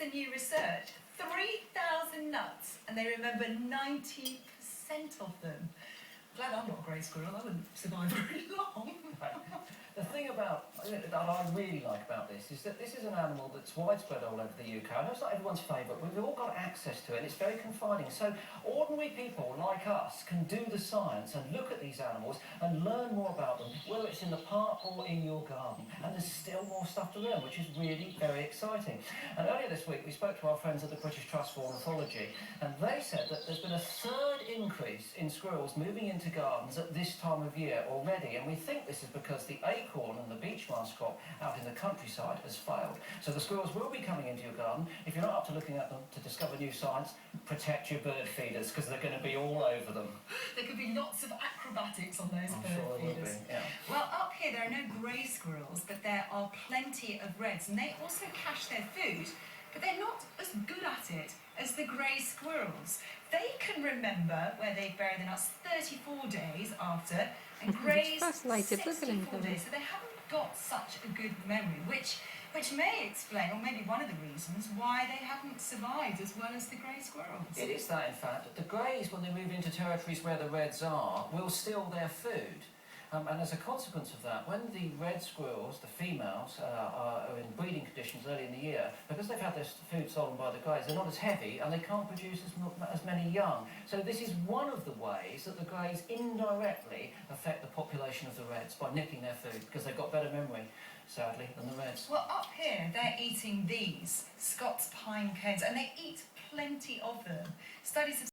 the new research. 3,000 nuts, and they remember 90% of them. Glad I'm not a grey squirrel, I wouldn't survive very long. The thing that I really like about this is that this is an animal that's widespread all over the UK. I know it's not everyone's favourite, but we've all got access to it, and it's very confiding. So ordinary people like us can do the science and look at these animals and learn more about them, whether it's in the park or in your garden. And there's still more stuff to learn, which is really very exciting. And earlier this week, we spoke to our friends at the British Trust for Ornithology, and they said that there's been a third increase in squirrels moving into gardens at this time of year already. And we think this is because the acorn and the beech mast crop out in the countryside has failed. So the squirrels will be coming into your garden. If you're not up to looking at them to discover new science, protect your bird feeders, because they're going to be all over them. There could be lots of acrobatics on those bird sure feeders. Yeah. Well, up here there are no grey squirrels, but there are plenty of reds, and they also cache their food, but they're not as good at it as the grey squirrels. They can remember where they bury the nuts 34 days after, and greys 64 days, so they haven't got such a good memory, which may explain, or maybe one of the reasons, why they haven't survived as well as the grey squirrels. It is that, in fact. The greys, when they move into territories where the reds are, will steal their food. And as a consequence of that, when the red squirrels, the females, are in breeding conditions early in the year, because they've had their food stolen by the greys, they're not as heavy and they can't produce as many young. So this is one of the ways that the greys indirectly affect the population of the reds, by nicking their food, because they've got better memory, sadly, than the reds. Well, up here they're eating these Scots pine cones, and they eat plenty of them. Studies have